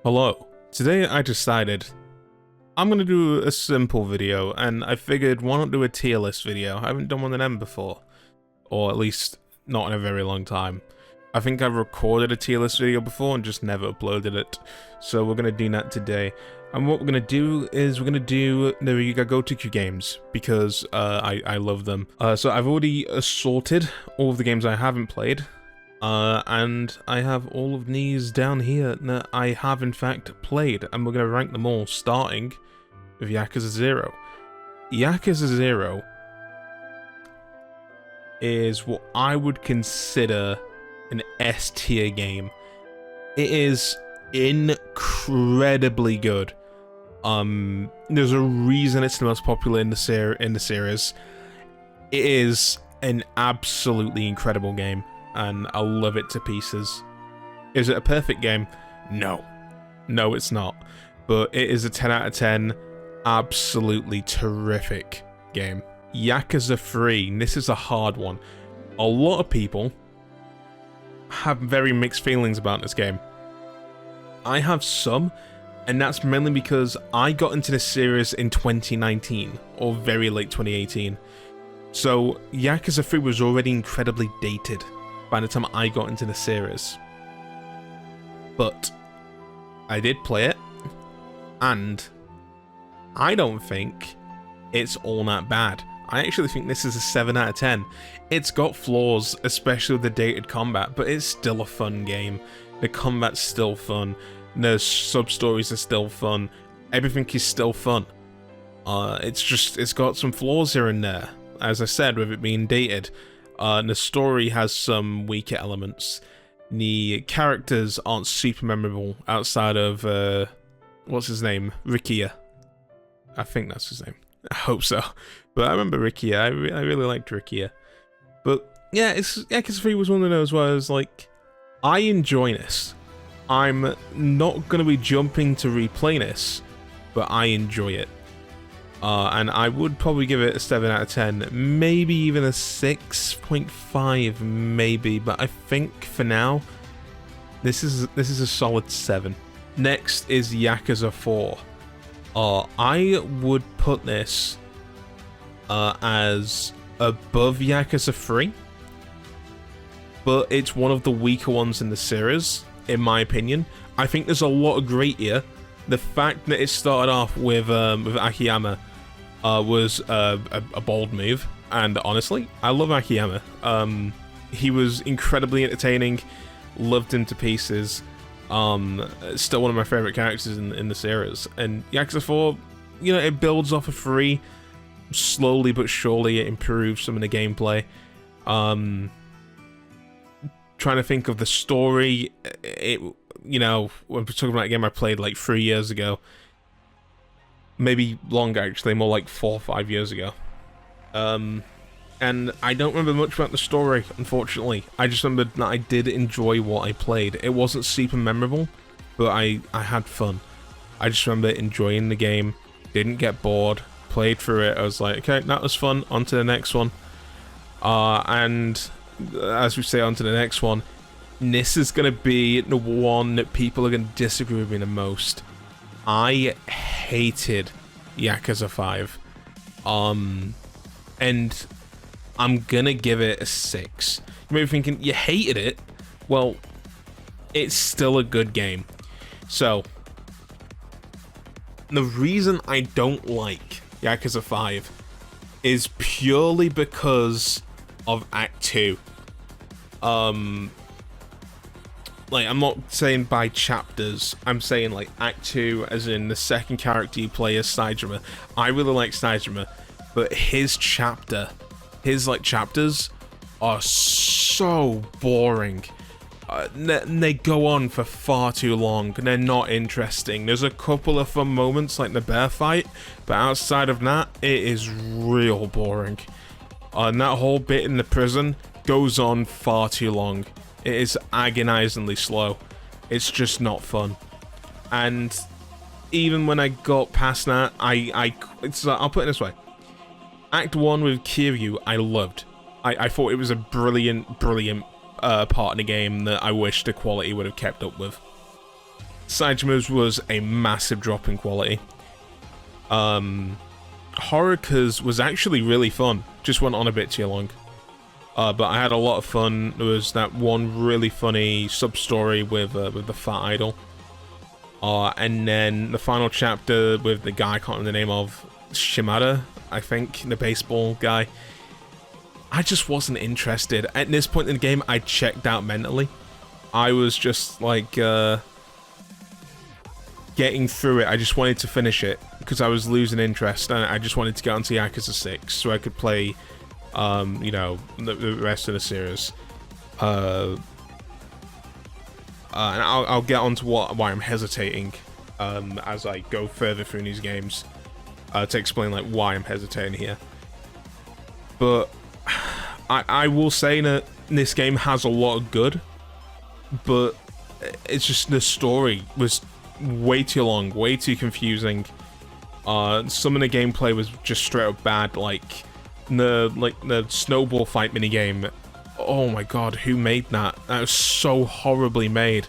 Hello. Today I decided I'm gonna do a simple video, and I figured why not do a tier list video? I haven't done one of them before, or at least not in a very long time. I think I've recorded a tier list video before and just never uploaded it, so we're gonna do that today. And what we're gonna do is we're gonna do the Yuga Go-To games because I love them. So I've already assorted all of the games I haven't played. And I have all of these down here that I have in fact played, and we're going to rank them all, starting with Yakuza 0. Yakuza 0 is what I would consider an S tier game. It is incredibly good. There's a reason it's the most popular in the series. It is an absolutely incredible game, and I love it to pieces. Is it a perfect game? No. No, it's not. But it is a 10 out of 10, absolutely terrific game. Yakuza 3, and this is a hard one. A lot of people have very mixed feelings about this game. I have some, and that's mainly because I got into this series in 2019, or very late 2018. So Yakuza 3 was already incredibly dated by the time I got into the series. But I did play it, and I don't think it's all that bad. I actually think this is a 7 out of 10. It's got flaws, especially with the dated combat, but it's still a fun game. The combat's still fun, the sub-stories are still fun, everything is still fun. It's got some flaws here and there, as I said, with it being dated. The story has some weaker elements. The characters aren't super memorable outside of, what's his name? Rikia. I think that's his name. I hope so. But I remember Rikia. I really liked Rikia. But yeah, Yakuza 3 was one of those where I was like, I enjoy this. I'm not going to be jumping to replay this, but I enjoy it. And I would probably give it a 7 out of 10, maybe even a 6.5, maybe, but I think for now, this is a solid 7. Next is Yakuza 4. I would put this as above Yakuza 3, but it's one of the weaker ones in the series, in my opinion. I think there's a lot of great here. The fact that it started off with Akiyama was a bold move, and honestly, I love Akiyama. He was incredibly entertaining, loved him to pieces. Still one of my favorite characters in the series. And Yakuza 4, you know, it builds off of 3, slowly but surely it improves some of the gameplay. Trying to think of the story, you know, when we're talking about a game I played like 3 years ago, maybe longer actually, more like 4 or 5 years ago. And I don't remember much about the story, unfortunately. I just remembered that I did enjoy what I played. It wasn't super memorable, but I had fun. I just remember enjoying the game, didn't get bored, played through it. I was like, okay, that was fun, on to the next one. And as we say, on to the next one, this is going to be the one that people are going to disagree with me the most. I hated Yakuza 5. And I'm gonna give it a 6. You may be thinking, you hated it? Well, it's still a good game. So, the reason I don't like Yakuza 5 is purely because of Act 2. Like, I'm not saying by chapters, I'm saying like Act 2 as in the second character you play as Saejima. I really like Saejima, but his chapters are so boring. They go on for far too long, they're not interesting. There's a couple of fun moments like the bear fight, but outside of that, it is real boring. And that whole bit in the prison goes on far too long. It is agonizingly slow. It's just not fun. And even when I got past that, I'll put it this way. Act 1 with Kiryu, I loved. I thought it was a brilliant part of the game that I wish the quality would have kept up with. Sajima's was a massive drop in quality. Horuka's was actually really fun, just went on a bit too long. But I had a lot of fun. There was that one really funny sub-story with the fat idol. And then the final chapter with the guy I can't remember the name of, Shimada, I think, the baseball guy. I just wasn't interested. At this point in the game, I checked out mentally. I was just like getting through it. I just wanted to finish it because I was losing interest, and I just wanted to get onto Yakuza 6 so I could play, you know, the rest of the series. And I'll get onto why I'm hesitating as I go further through these games to explain like why I'm hesitating here. But I will say that this game has a lot of good, but it's just the story was way too long, way too confusing. Some of the gameplay was just straight up bad, like the snowball fight minigame. Oh my god, who made that? That was so horribly made.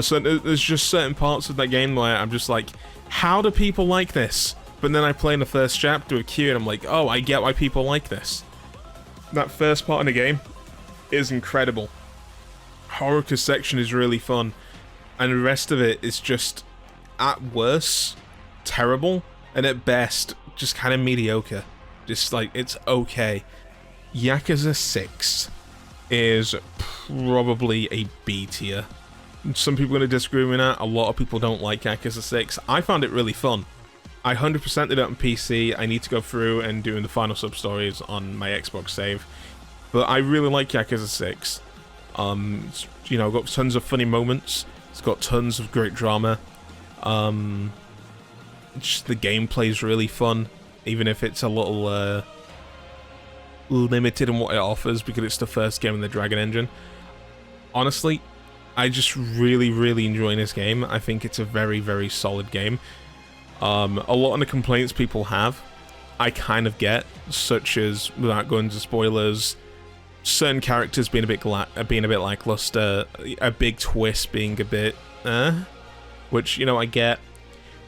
So there's just certain parts of that game where I'm just like, how do people like this? But then I play in the first chapter with Q and I'm like, oh, I get why people like this. That first part of the game is incredible. Horuka's section is really fun. And the rest of it is just, at worst, terrible. And at best, just kind of mediocre. Just like, it's okay. Yakuza 6 is probably a B tier. Some people are going to disagree with that. A lot of people don't like Yakuza 6. I found it really fun. I 100%ed it on PC. I need to go through and do the final sub-stories on my Xbox save. But I really like Yakuza 6. It's, you know, got tons of funny moments. It's got tons of great drama. Just the gameplay is really fun, even if it's a little limited in what it offers because it's the first game in the Dragon Engine. Honestly, I just really enjoy this game. I think it's a very, very solid game. A lot of the complaints people have, I kind of get, such as, without going into spoilers, certain characters being a bit lackluster, a big twist being a bit, which, you know, I get.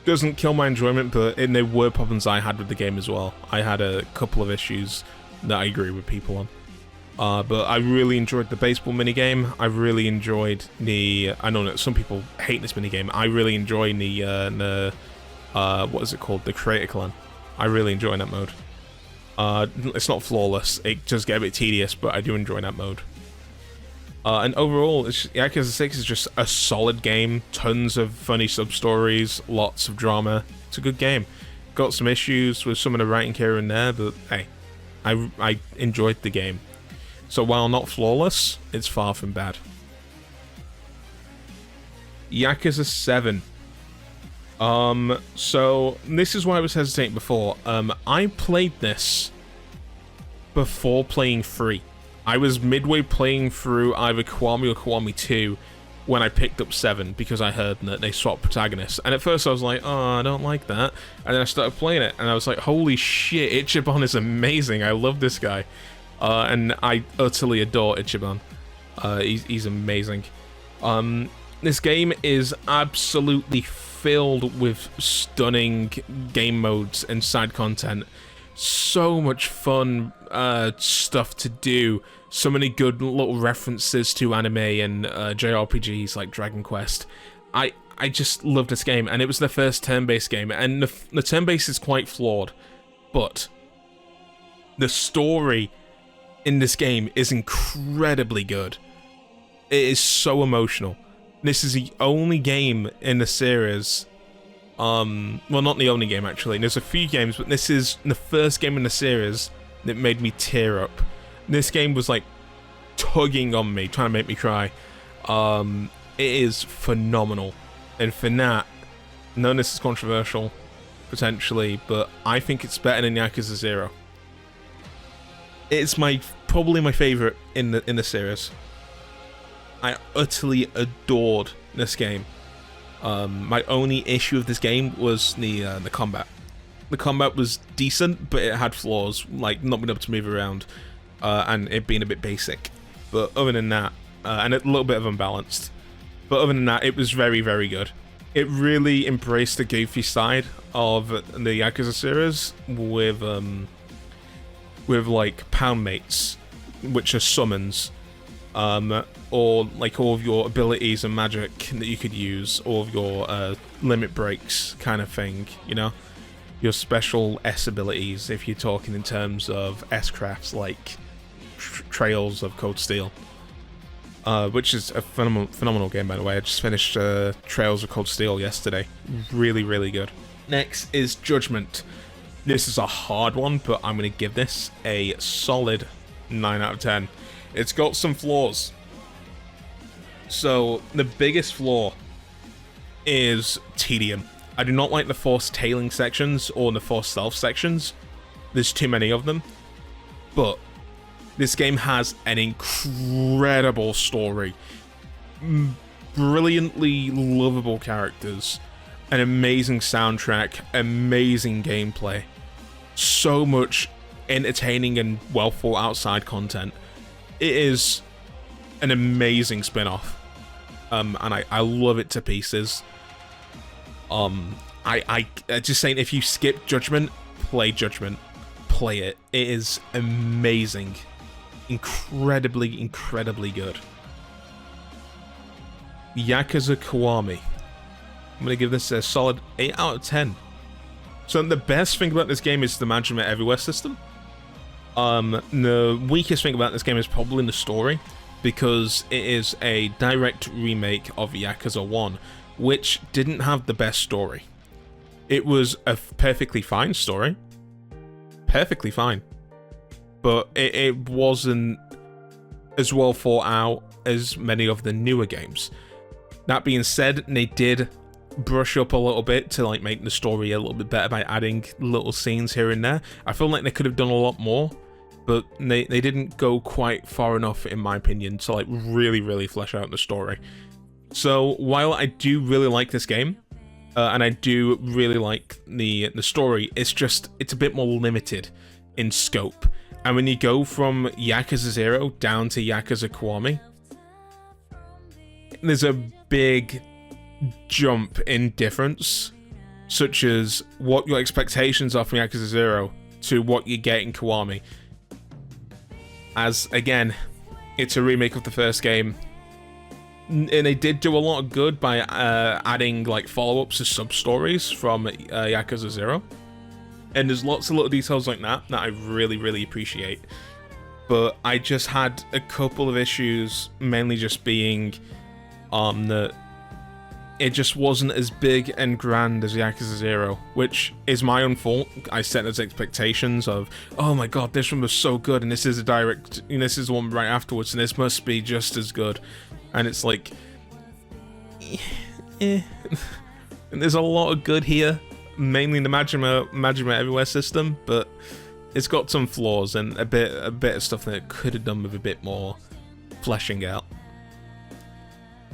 Doesn't kill my enjoyment, but there were problems I had with the game as well. I had a couple of issues that I agree with people on. But I really enjoyed the baseball minigame. I really enjoyed the... I know that some people hate this minigame. I really enjoy the what is it called? The Creator Clan. I really enjoy that mode. It's not flawless. It does get a bit tedious, but I do enjoy that mode. And overall, Yakuza 6 is just a solid game. Tons of funny sub-stories, lots of drama. It's a good game. Got some issues with some of the writing here and there, but hey, I enjoyed the game. So while not flawless, it's far from bad. Yakuza 7. So this is why I was hesitating before. I played this before playing 3. I was midway playing through either Kiwami or Kiwami 2 when I picked up 7 because I heard that they swapped protagonists. And at first I was like, oh, I don't like that. And then I started playing it and I was like, holy shit, Ichiban is amazing. I love this guy. And I utterly adore Ichiban. He's amazing. This game is absolutely filled with stunning game modes and side content. So much fun stuff to do. So many good little references to anime and JRPGs like Dragon Quest. I just love this game, and it was the first turn-based game, and the turn-based is quite flawed, but the story in this game is incredibly good. It is so emotional. This is the only game in the series, well, not the only game actually, there's a few games, but this is the first game in the series that made me tear up. This game was like tugging on me, trying to make me cry. It is phenomenal, and for that, I know this is controversial, potentially, but I think it's better than Yakuza 0. It's probably my favourite in the series. I utterly adored this game. My only issue with this game was the combat. The combat was decent, but it had flaws, like not being able to move around, and it being a bit basic. But other than that, and a little bit of unbalanced. But other than that, it was very, very good. It really embraced the goofy side of the Yakuza series with like pound mates, which are summons, or like all of your abilities and magic that you could use, all of your limit breaks kind of thing, you know? Your special S abilities, if you're talking in terms of S-crafts like Trails of Cold Steel. Which is a phenomenal game, by the way. I just finished Trails of Cold Steel yesterday. Really, really good. Next is Judgment. This is a hard one, but I'm going to give this a solid 9 out of 10. It's got some flaws. So, the biggest flaw is tedium. I do not like the forced tailing sections or the forced stealth sections. There's too many of them. But this game has an incredible story, brilliantly lovable characters, an amazing soundtrack, amazing gameplay, so much entertaining and well thought out side content. It is an amazing spin-off, and I love it to pieces. I just saying, if you skip Judgment, play Judgment, play it. It is amazing. Incredibly, incredibly good. Yakuza Kiwami. I'm going to give this a solid 8 out of 10. So the best thing about this game is the Management Everywhere system. The weakest thing about this game is probably the story, because it is a direct remake of Yakuza 1, which didn't have the best story. It was a perfectly fine story. Perfectly fine. But it wasn't as well thought out as many of the newer games. That being said, they did brush up a little bit to like make the story a little bit better by adding little scenes here and there. I feel like they could have done a lot more, but they didn't go quite far enough, in my opinion, to like really, really flesh out the story. So while I do really like this game, and I do really like the story, it's a bit more limited in scope. And when you go from Yakuza 0 down to Yakuza Kiwami, there's a big jump in difference, such as what your expectations are from Yakuza 0 to what you get in Kiwami. As, again, it's a remake of the first game, and they did do a lot of good by adding like follow-ups to sub-stories from Yakuza 0. And there's lots of little details like that I really, really appreciate. But I just had a couple of issues, mainly just being that it just wasn't as big and grand as Yakuza 0, which is my own fault. I set those expectations of, oh my god, this one was so good, and this is this is the one right afterwards, and this must be just as good. And it's like, and there's a lot of good here. Mainly the Management Everywhere system, but it's got some flaws and a bit of stuff that it could have done with a bit more fleshing out.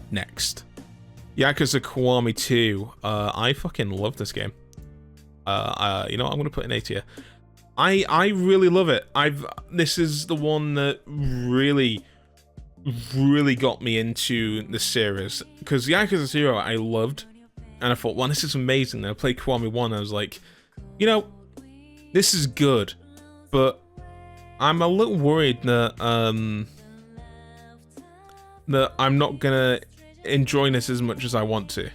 Next, Yakuza Kiwami 2. I fucking love this game. You know what, I'm gonna put an 8 here. I really love it. This is the one that really got me into the series, because Yakuza 0 I loved. And I thought, well, this is amazing. And I played Kiwami 1, and I was like, you know, this is good. But I'm a little worried that that I'm not gonna enjoy this as much as I want to.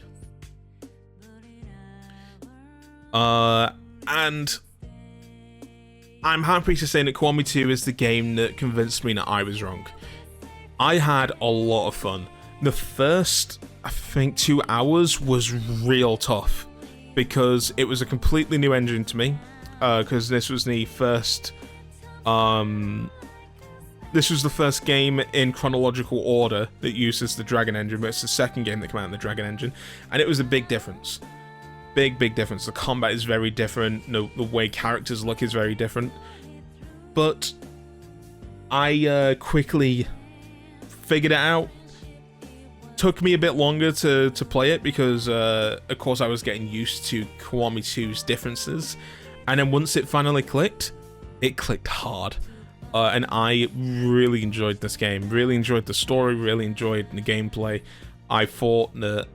And I'm happy to say that Kiwami 2 is the game that convinced me that I was wrong. I had a lot of fun. The first, I think, 2 hours was real tough, because it was a completely new engine to me, because this was the first game in chronological order that uses the Dragon engine, but it's the second game that came out in the Dragon engine, and it was a big difference. Big difference. The combat is very different, the way characters look is very different, but I quickly figured it out. Took me a bit longer to play it, because of course I was getting used to Kiwami 2's differences, and then once it finally clicked, it clicked hard, and I really enjoyed this game, really enjoyed the story, really enjoyed the gameplay. I thought that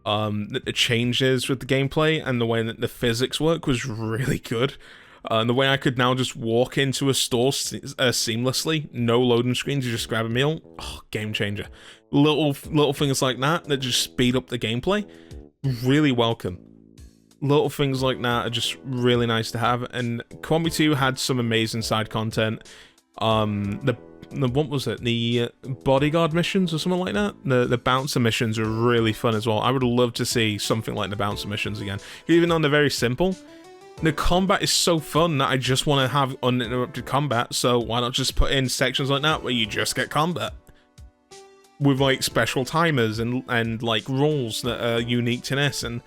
the changes with the gameplay and the way that the physics work was really good. And the way I could now just walk into a store seamlessly, no loading screens, you just grab a meal, game changer. Little things like that just speed up the gameplay, really welcome. Little things like that are just really nice to have, and Kiwami 2 had some amazing side content. What was it? The bodyguard missions or something like that? The bouncer missions are really fun as well. I would love to see something like the bouncer missions again. Even though they're very simple, the combat is so fun that I just want to have uninterrupted combat, so why not just put in sections like that where you just get combat? With like special timers and like rules that are unique to this, and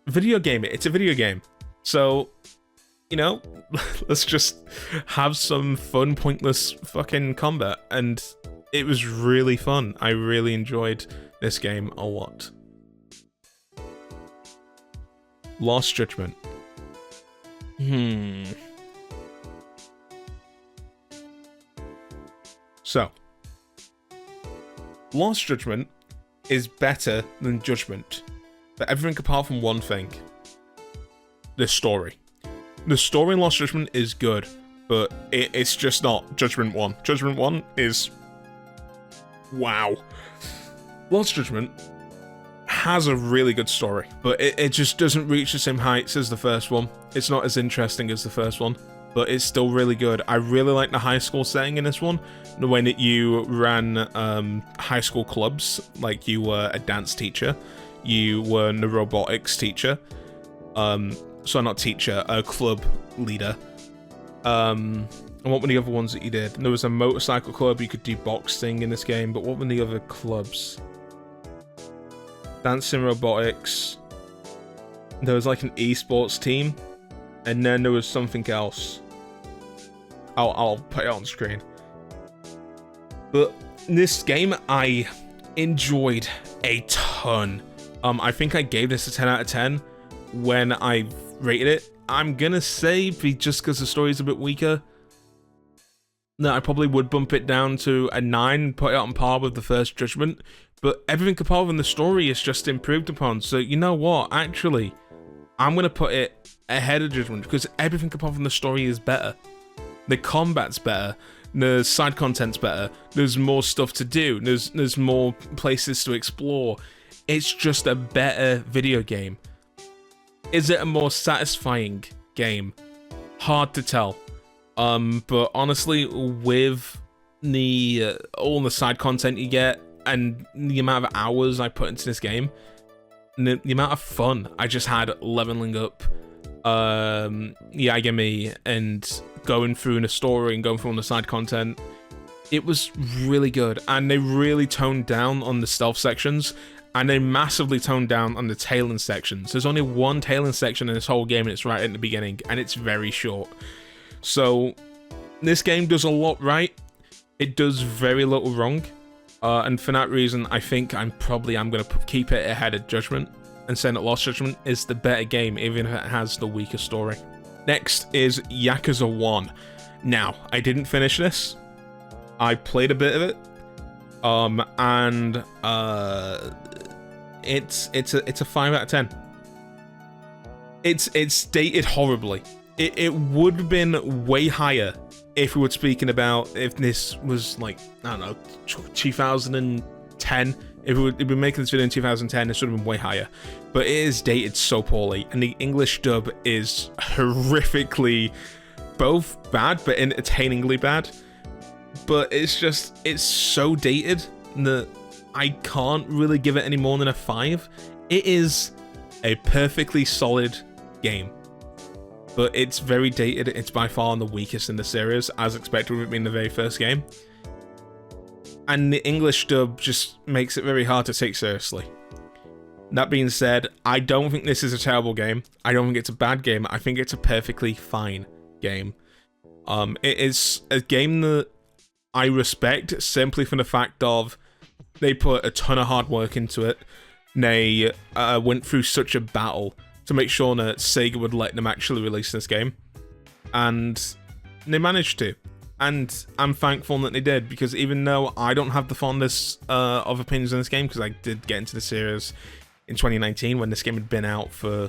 video game it's a video game. So, you know, let's just have some fun, pointless fucking combat. And it was really fun. I really enjoyed this game a lot. Lost Judgment. So, Lost Judgment is better than Judgment, but everything apart from one thing. The story. The story in Lost Judgment is good, but it's just not Judgment 1. Judgment 1 is... wow. Lost Judgment has a really good story, but it just doesn't reach the same heights as the first one. It's not as interesting as the first one, but it's still really good. I really like the high school setting in this one. The way that you ran high school clubs, like you were a dance teacher, you were the robotics teacher, so not teacher, a club leader. And what were the other ones that you did? There was a motorcycle club, you could do boxing in this game, but what were the other clubs? Dancing, robotics. There was like an esports team, and then there was something else. I'll put it on screen. But this game I enjoyed a ton. I think I gave this a 10 out of 10 when I rated it. I'm gonna say, just because the story's a bit weaker, that I probably would bump it down to a 9, put it on par with the first Judgment. But everything apart from the story is just improved upon. So you know what? Actually, I'm gonna put it ahead of Judgment because everything apart from the story is better. The combat's better. The side content's better. There's more stuff to do. There's more places to explore. It's just a better video game. Is it a more satisfying game? Hard to tell. But honestly, with the all the side content you get and the amount of hours I put into this game, the amount of fun I just had leveling up Yagami and going through the story and going through all the side content, it was really good. And they really toned down on the stealth sections, and they massively toned down on the tailing sections. There's only one tailing section in this whole game, and it's right at the beginning, and it's very short. So this game does a lot right. It does very little wrong. And for that reason, I think I'm going to keep it ahead of Judgment and saying that Lost Judgment is the better game, even if it has the weaker story. Next is Yakuza 1. Now, I didn't finish this. I played a bit of it. And it's a 5 out of 10. It's dated horribly. It would have been way higher if we were speaking about if this was like, I don't know, 2010. If we'd been making this video in 2010, this would have been way higher. But it is dated so poorly, and the English dub is horrifically both bad but entertainingly bad. But it's so dated that I can't really give it any more than a 5. It is a perfectly solid game, but it's very dated. It's by far the weakest in the series, as expected with it being the very first game. And the English dub just makes it very hard to take seriously. That being said, I don't think this is a terrible game. I don't think it's a bad game. I think it's a perfectly fine game. It is a game that I respect simply from the fact of they put a ton of hard work into it. They went through such a battle to make sure that Sega would let them actually release this game. And they managed to. And I'm thankful that they did, because even though I don't have the fondest of opinions on this game, because I did get into the series in 2019 when this game had been out for,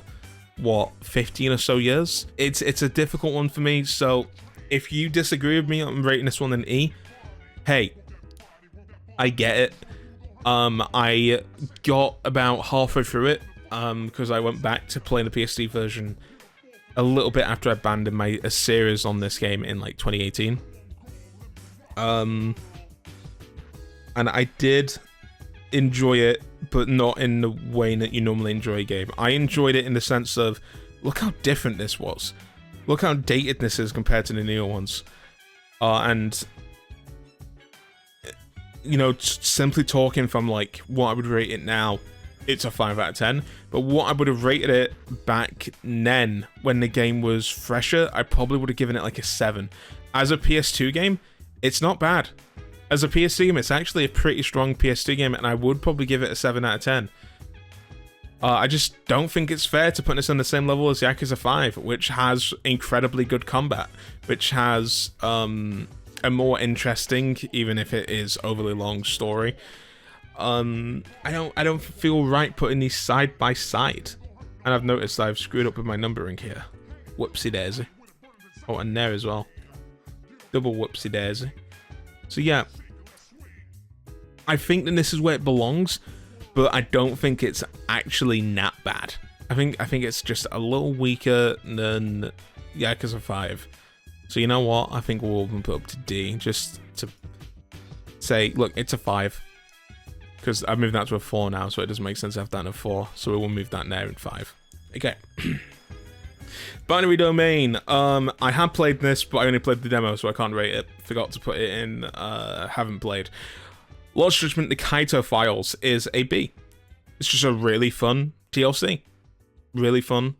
what, 15 or so years, it's a difficult one for me. So if you disagree with me on rating this one an E, hey, I get it. I got about halfway through it because I went back to play the PS3 version a little bit after I abandoned my series on this game in like 2018. And I did enjoy it, but not in the way that you normally enjoy a game. I enjoyed it in the sense of, look how different this was. Look how dated this is compared to the newer ones. And, you know, simply talking from like what I would rate it now, it's a 5 out of 10. But what I would have rated it back then, when the game was fresher, I probably would have given it like a 7. As a PS2 game, it's not bad. As a PS2 game, it's actually a pretty strong PS2 game, and I would probably give it a 7 out of 10. I just don't think it's fair to put this on the same level as Yakuza 5, which has incredibly good combat, which has a more interesting, even if it is overly long, story. I don't feel right putting these side by side, and I've noticed I've screwed up with my numbering here. Whoopsie daisy. Oh, and there as well. Double whoopsie daisy. So yeah, I think that this is where it belongs, but I don't think it's actually that bad. I think it's just a little weaker than Yakuza 5. So you know what? I think we'll put up to D, just to say, look, it's a 5. Because I've moved that to a 4 now, so it doesn't make sense to have that in a 4. So we will move that there in 5. Okay. Binary Domain. I have played this, but I only played the demo, so I can't rate it. Forgot to put it in, haven't played. Lost Judgment, The Kaito Files is a B. It's just a really fun DLC. Really fun.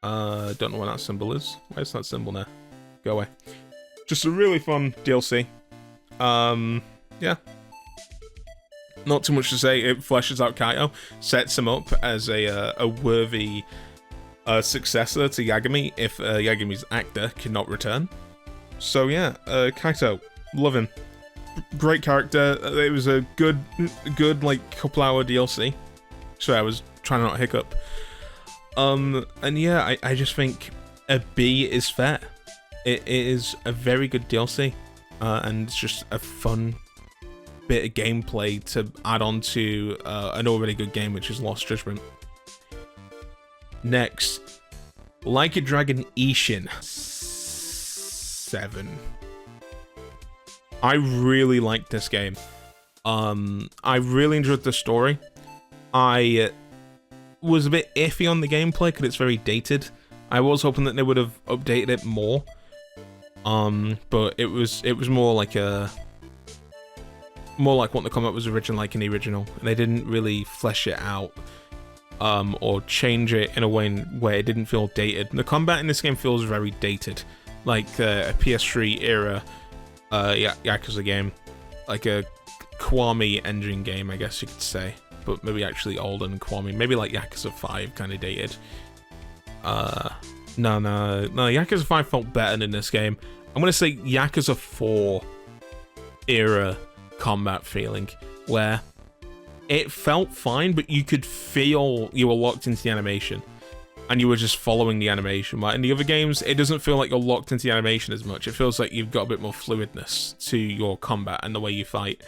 Don't know what that symbol is. Where's that symbol now? Go away. Just a really fun DLC. Yeah. Not too much to say. It fleshes out Kaito, sets him up as a worthy successor to Yagami if Yagami's actor cannot return. So yeah, Kaito, love him. Great character. It was a good like couple-hour DLC. Sorry, I was trying to not hiccup. And yeah, I just think a B is fair. It is a very good DLC, and it's just a fun bit of gameplay to add on to an already good game, which is Lost Judgment. Next, Like a Dragon Ishin 7. I really liked this game. I really enjoyed the story. I was a bit iffy on the gameplay because it's very dated. I was hoping that they would have updated it more. But it was more like what the combat was originally like in the original, and they didn't really flesh it out or change it in a way where it didn't feel dated. The combat in this game feels very dated, like a PS3 era Yakuza game, like a Kiwami engine game, I guess you could say, but maybe actually older than Kiwami, maybe like Yakuza 5 kind of dated. No, Yakuza 5 felt better than this game. I'm gonna say Yakuza 4 era combat feeling, where it felt fine, but you could feel you were locked into the animation, and you were just following the animation. Right? In the other games, it doesn't feel like you're locked into the animation as much. It feels like you've got a bit more fluidness to your combat and the way you fight.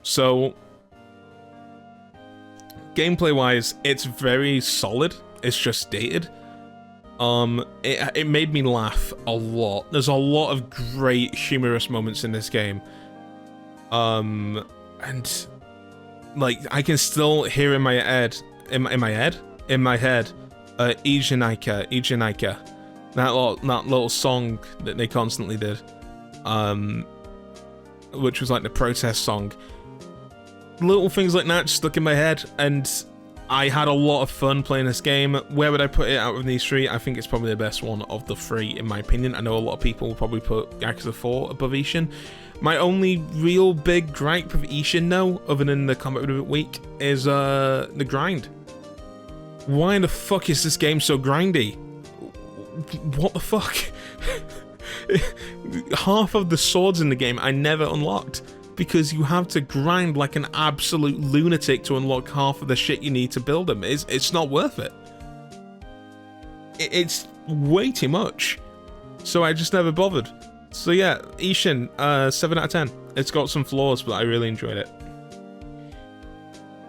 So, gameplay-wise, it's very solid. It's just dated. It made me laugh a lot. There's a lot of great humorous moments in this game. And like I can still hear in my head, Ijinaika, that little song that they constantly did, which was like the protest song. Little things like that stuck in my head, and I had a lot of fun playing this game. Where would I put it out of these three? I think it's probably the best one of the three, in my opinion. I know a lot of people will probably put Yakuza 4 above Ishin. My only real big gripe with Ishin, though, other than the combat was a bit weak, is the grind. Why the fuck is this game so grindy? What the fuck? Half of the swords in the game I never unlocked, because you have to grind like an absolute lunatic to unlock half of the shit you need to build them. It's not worth it. It's way too much. So I just never bothered. So yeah, Ishin, 7 out of 10. It's got some flaws, but I really enjoyed it.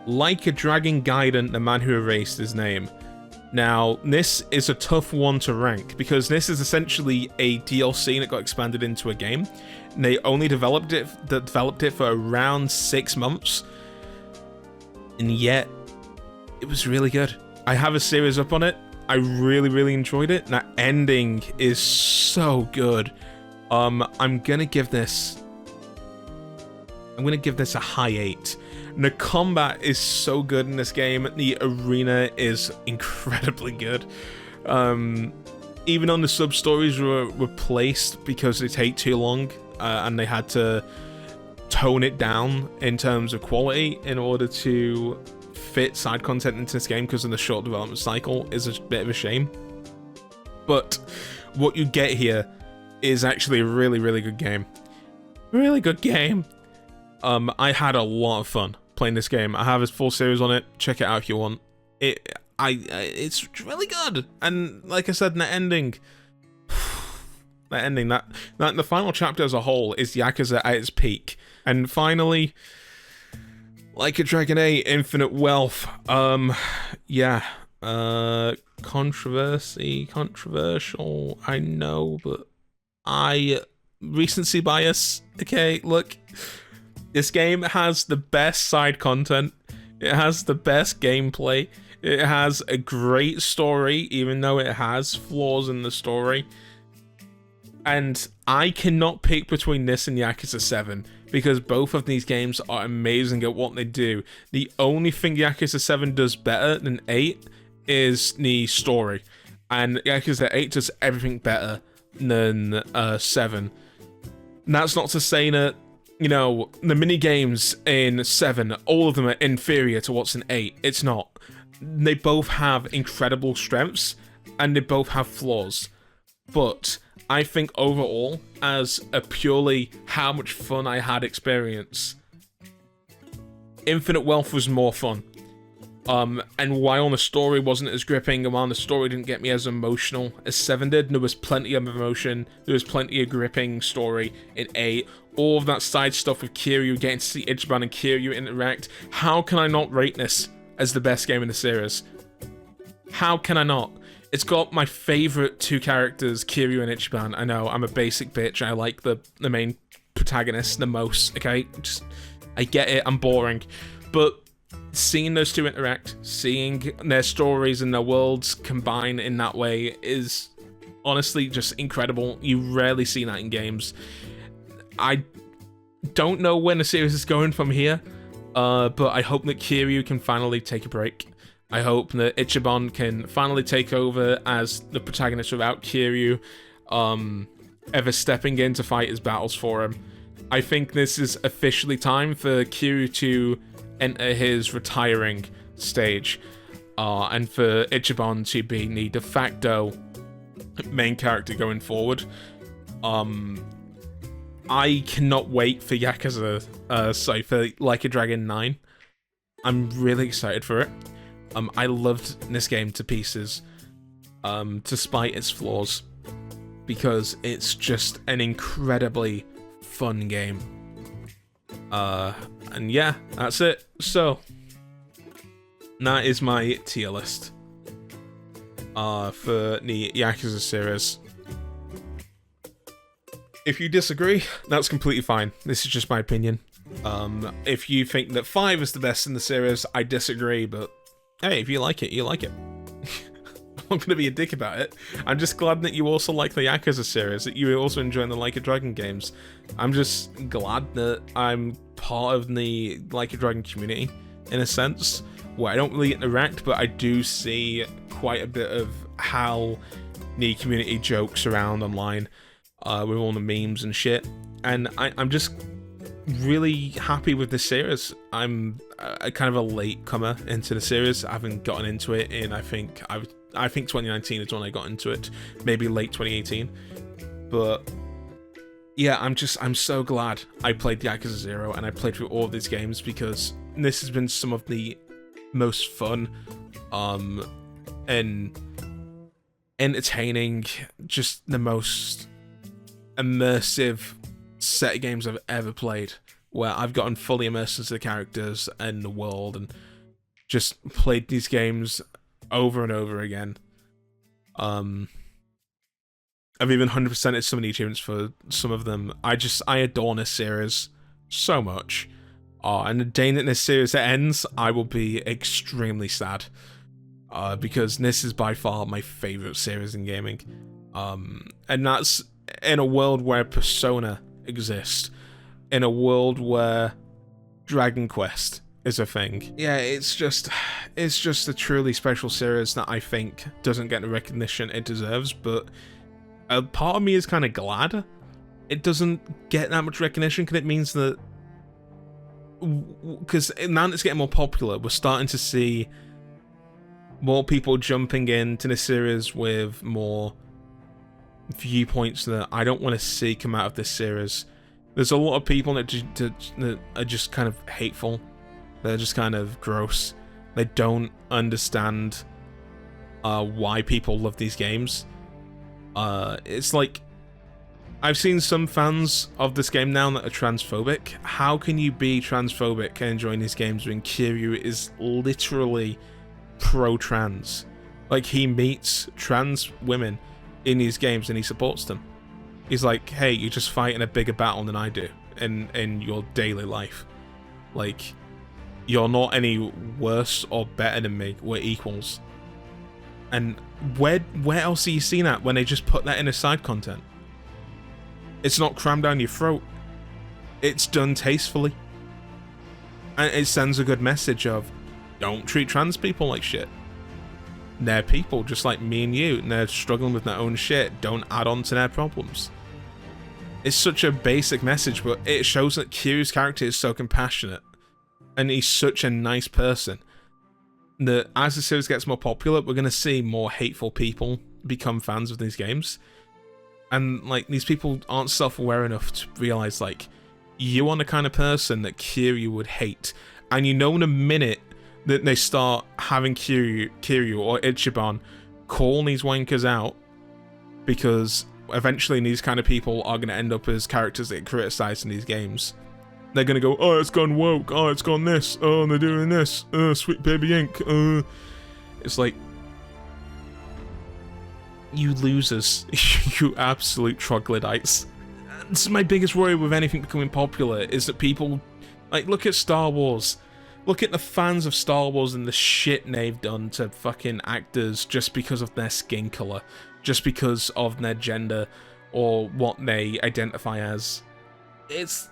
Like a Dragon Gaiden, the man who erased his name. Now, this is a tough one to rank, because this is essentially a DLC that got expanded into a game. And they only developed it for around 6 months. And yet, it was really good. I have a series up on it. I really, really enjoyed it. And that ending is so good. I'm gonna give this a high 8. And the combat is so good in this game. The arena is incredibly good. Even on the sub-stories were replaced because they take too long, and they had to tone it down in terms of quality in order to fit side content into this game, because of the short development cycle is a bit of a shame. But what you get here is actually a really, really good game. Really good game. I had a lot of fun playing this game. I have a full series on it. Check it out if you want. It's really good. And like I said, the ending, that the final chapter as a whole is Yakuza at its peak. And finally, Like a Dragon 8, Infinite Wealth. Yeah. Controversial, I know, but recency bias. Okay, look. This game has the best side content. It has the best gameplay. It has a great story, even though it has flaws in the story. And I cannot pick between this and Yakuza 7, because both of these games are amazing at what they do. The only thing Yakuza 7 does better than 8 is the story. And Yakuza 8 does everything better than 7. And that's not to say that, you know, the mini-games in 7, all of them are inferior to what's in 8. It's not. They both have incredible strengths, and they both have flaws. But I think overall, as a purely how much fun I had experience, Infinite Wealth was more fun. And while the story wasn't as gripping, and while the story didn't get me as emotional as 7 did, there was plenty of emotion, there was plenty of gripping story in 8. All of that side stuff with Kiryu, getting to see Ichiban and Kiryu interact. How can I not rate this as the best game in the series? How can I not? It's got my favorite two characters, Kiryu and Ichiban. I know, I'm a basic bitch. I like the main protagonist the most, okay? I get it, I'm boring. But seeing those two interact, seeing their stories and their worlds combine in that way is honestly just incredible. You rarely see that in games. I don't know when the series is going from here, but I hope that Kiryu can finally take a break. I hope that Ichiban can finally take over as the protagonist without Kiryu ever stepping in to fight his battles for him. I think this is officially time for Kiryu to enter his retiring stage, and for Ichiban to be the de facto main character going forward. I cannot wait for Yakuza, for Like a Dragon 9. I'm really excited for it. I loved this game to pieces, despite its flaws, because it's just an incredibly fun game. And yeah, that's it. So, that is my tier list for the Yakuza series. If you disagree, that's completely fine. This is just my opinion. If you think that 5 is the best in the series, I disagree, but hey, if you like it, you like it. I'm not going to be a dick about it. I'm just glad that you also like the Yakuza series, that you also enjoy the Like a Dragon games. I'm just glad that I'm part of the Like a Dragon community, in a sense, where I don't really interact, but I do see quite a bit of how the community jokes around online with all the memes and shit. And I'm just really happy with this series. I'm a kind of a late comer into the series. I haven't gotten into it in, I think 2019 is when I got into it, maybe late 2018. But yeah, I'm so glad I played Yakuza 0 and I played through all of these games, because this has been some of the most fun, and entertaining, just the most immersive set of games I've ever played, where I've gotten fully immersed into the characters and the world, and just played these games over and over again. I've even 100%ed some of the achievements for some of them. I adore this series so much. And the day that this series ends, I will be extremely sad. Because this is by far my favourite series in gaming. And that's in a world where Persona exists. In a world where Dragon Quest is a thing. Yeah, it's just a truly special series that I think doesn't get the recognition it deserves, but a part of me is kind of glad it doesn't get that much recognition, because it means that, because now that it's getting more popular, we're starting to see more people jumping into the series with more viewpoints that I don't want to see come out of this series. There's a lot of people that are just kind of hateful. They're just kind of gross. They don't understand why people love these games. It's like, I've seen some fans of this game now that are transphobic. How can you be transphobic and enjoying these games when Kiryu is literally pro-trans? Like, he meets trans women in these games and he supports them. He's like, hey, you're just fighting a bigger battle than I do in your daily life. Like, you're not any worse or better than me. We're equals. And where else are you seeing that when they just put that in as side content? It's not crammed down your throat. It's done tastefully. And it sends a good message of, don't treat trans people like shit. They're people just like me and you, and they're struggling with their own shit. Don't add on to their problems. It's such a basic message, but it shows that Kiryu's character is so compassionate. And he's such a nice person. That as the series gets more popular, we're going to see more hateful people become fans of these games. And, like, these people aren't self-aware enough to realize, like, you are the kind of person that Kiryu would hate. And you know, in a minute that they start having Kiryu or Ichiban call these wankers out, because eventually these kind of people are going to end up as characters that get criticized in these games. They're going to go, oh, it's gone woke, oh, it's gone this, oh, they're doing this, Sweet Baby Ink, It's like, you losers, you absolute troglodytes. This is my biggest worry with anything becoming popular, is that people, like, look at Star Wars. Look at the fans of Star Wars and the shit they've done to fucking actors just because of their skin color, just because of their gender, or what they identify as. It's...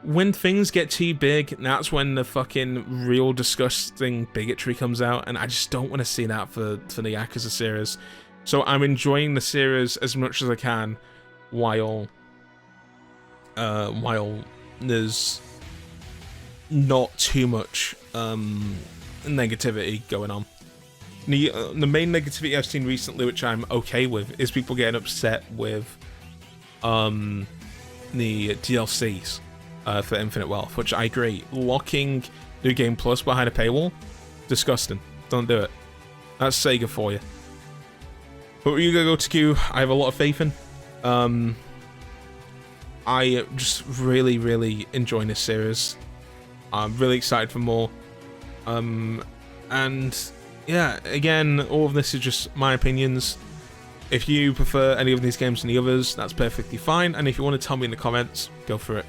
when things get too big, that's when the fucking real disgusting bigotry comes out, and I just don't want to see that for the Yakuza series. So I'm enjoying the series as much as I can, while there's not too much negativity going on. The main negativity I've seen recently, which I'm okay with, is people getting upset with the DLCs. For Infinite Wealth, which I agree. Locking New Game Plus behind a paywall, disgusting. Don't do it. That's Sega for you. But you go to Q, I have a lot of faith in. I just really, really enjoying this series. I'm really excited for more. And yeah, again, all of this is just my opinions. If you prefer any of these games than the others, that's perfectly fine. And if you want to tell me in the comments, go for it.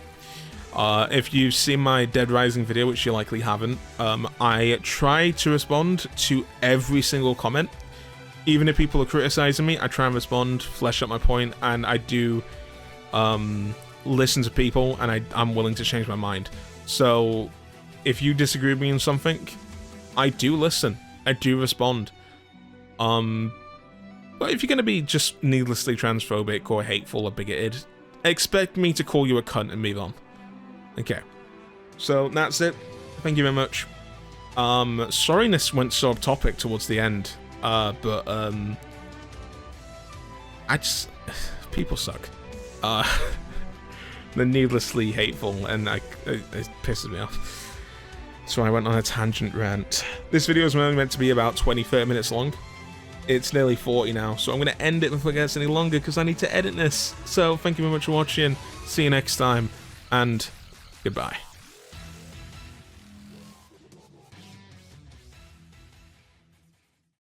If you've seen my Dead Rising video, which you likely haven't, I try to respond to every single comment. Even if people are criticizing me, I try and respond, flesh out my point, and I do listen to people, and I'm willing to change my mind. So if you disagree with me on something, I do listen. I do respond. But if you're going to be just needlessly transphobic or hateful or bigoted, expect me to call you a cunt and move on. Okay, so that's it. Thank you very much. Sorry this went so off topic towards the end, but I just... people suck. They're needlessly hateful, and it pisses me off. So I went on a tangent rant. This video is only meant to be about 20-30 minutes long. It's nearly 40 now, so I'm going to end it before it gets any longer because I need to edit this. So thank you very much for watching. See you next time, and goodbye.